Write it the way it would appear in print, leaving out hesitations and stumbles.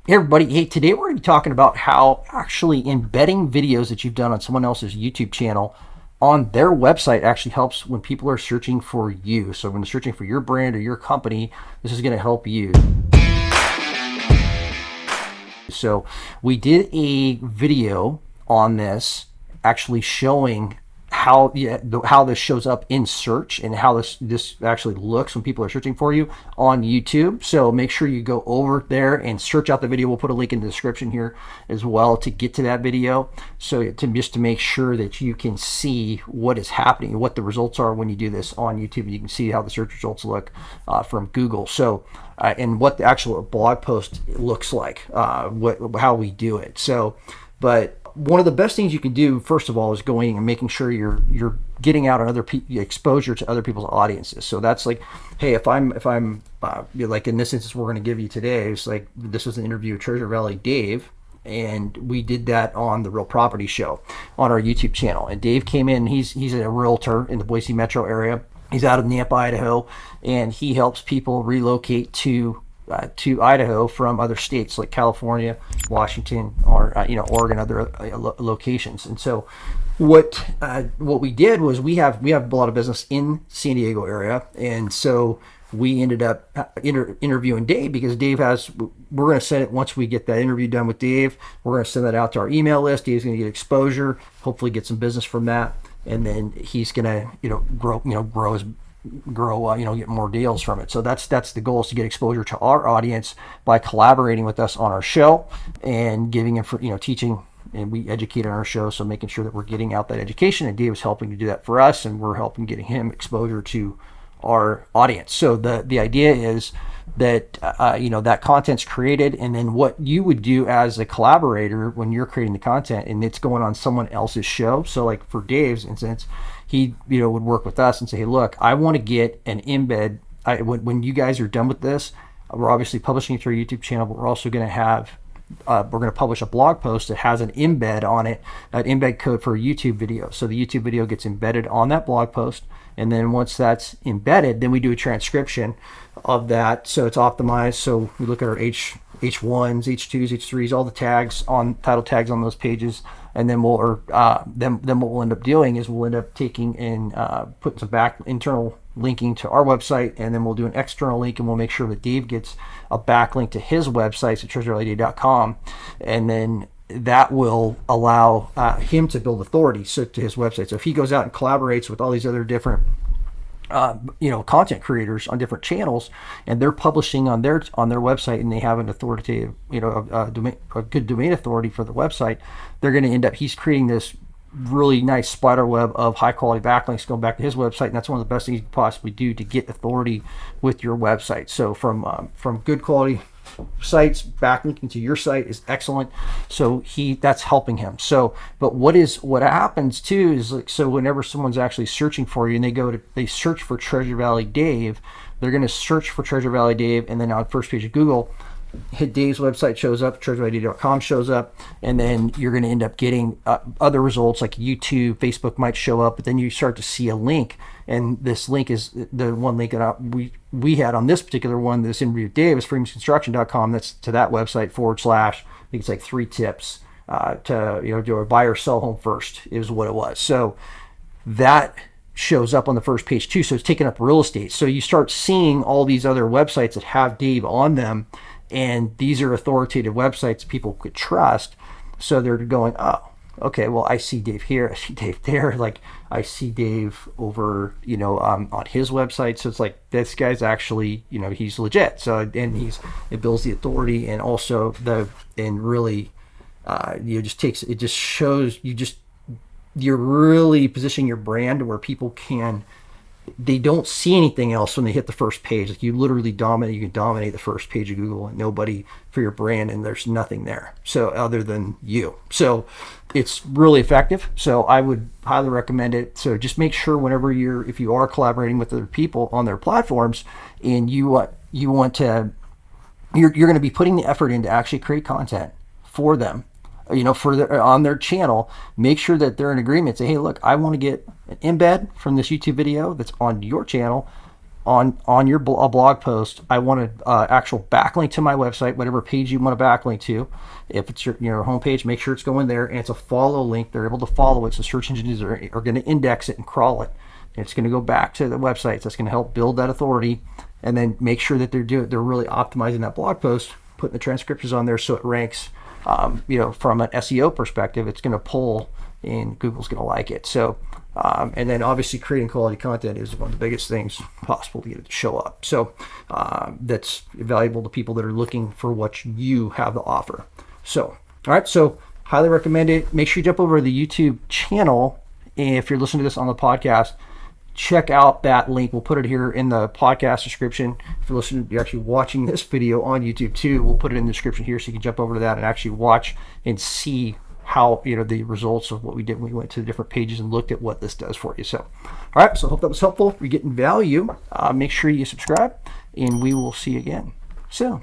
Hey everybody, hey, today we're going to be talking about how actually embedding videos that you've done on someone else's YouTube channel on their website actually helps when people are searching for you. So when they're searching for your brand or your company, this is going to help you. So we did a video on this actually showing how this shows up in search and how this actually looks when people are searching for you on YouTube. So make sure you go over there and search out the video. We'll put a link in the description here as well to get to that video. So just to make sure that you can see what is happening, what the results are when you do this on YouTube, and you can see how the search results look from Google. So and what the actual blog post looks like, how we do it. So, but one of the best things you can do, first of all, is going and making sure you're getting out on exposure to other people's audiences. So that's like, hey, if I'm like in this instance we're going to give you today, it's like this was an interview with Treasure Valley Dave, and we did that on the Real Property Show on our YouTube channel. And Dave came in. He's a realtor in the Boise metro area. He's out of Nampa, Idaho, and he helps people relocate to Idaho from other states like California, Washington, or Oregon, other locations. And so what we did was we have a lot of business in San Diego area, and so we ended up interviewing Dave because we're going to send it once we get that interview done with Dave. We're going to send that out to our email list. Dave's going to get exposure, hopefully get some business from that, and then he's going to get more deals from it. So that's the goal, is to get exposure to our audience by collaborating with us on our show and giving him teaching, and we educate on our show. So making sure that we're getting out that education, and Dave is helping to do that for us, and we're helping getting him exposure to our audience. So the idea is that that content's created, and then what you would do as a collaborator when you're creating the content and it's going on someone else's show. So like for Dave's instance, he would work with us and say, hey, look, I want to get an embed. When you guys are done with this, we're obviously publishing it to our YouTube channel, but we're also going to have we're going to publish a blog post that has an embed on it, an embed code for a YouTube video. So the YouTube video gets embedded on that blog post, and then once that's embedded, then we do a transcription of that, so it's optimized. So we look at our H1s, H2s, H3s, all the tags on title tags on those pages, and then then what we'll end up doing is we'll end up taking and putting some internal linking to our website, and then we'll do an external link, and we'll make sure that Dave gets a backlink to his website, so treasurevalley.com, and then that will allow him to build authority to his website. So if he goes out and collaborates with all these other different content creators on different channels, and they're publishing on their website, and they have an authoritative, a good domain authority for the website, they're going to end up, he's creating this really nice spider web of high quality backlinks going back to his website, and that's one of the best things you can possibly do to get authority with your website. So from good quality sites, backlinking to your site is excellent. So that's helping him. So, but what happens too is, like, so whenever someone's actually searching for you and they search for Treasure Valley Dave, they're going to search for Treasure Valley Dave, and then on the first page of Google, hit Dave's website shows up, treasurevalley.com shows up, and then you're going to end up getting other results like YouTube, Facebook might show up, but then you start to see a link, and this link is the one link that we had on this particular one, this interview with Dave, is freedomsconstruction.com. That's to that website / I think it's like 3 tips to do a buy or sell home first is what it was. So that shows up on the first page too. So it's taking up real estate. So you start seeing all these other websites that have Dave on them, and these are authoritative websites people could trust. So they're going, oh, okay, well, I see Dave here, I see Dave there, like I see Dave over, on his website. So it's like, this guy's actually, he's legit. So, and it builds the authority, and also really, it just shows you're really positioning your brand to where people they don't see anything else when they hit the first page. Like you can dominate the first page of Google, and nobody for your brand, and there's nothing there. So other than you. So it's really effective. So I would highly recommend it. So just make sure if you are collaborating with other people on their platforms, and you're going to be putting the effort in to actually create content for them, on their channel, make sure that they're in agreement. Say, hey, look, I want to get an embed from this YouTube video that's on your channel. on your a blog post, I want an actual backlink to my website, whatever page you want to backlink to. If it's your homepage, make sure it's going there, and it's a follow link. They're able to follow it, so search engines are going to index it and crawl it. And it's going to go back to the websites. That's going to help build that authority, and then make sure that they're really optimizing that blog post, putting the transcriptions on there so it ranks. From an SEO perspective, it's going to pull, and Google's going to like it. So, and then obviously creating quality content is one of the biggest things possible to get it to show up. So that's valuable to people that are looking for what you have to offer. So, all right. So highly recommend it. Make sure you jump over to the YouTube channel. And if you're listening to this on the podcast, check out that link. We'll put it here in the podcast description. If you're listening, you're actually watching this video on YouTube too, we'll put it in the description here so you can jump over to that and actually watch and see how, the results of what we did when we went to the different pages and looked at what this does for you. So, all right. So I hope that was helpful. If you're getting value, make sure you subscribe, and we will see you again soon.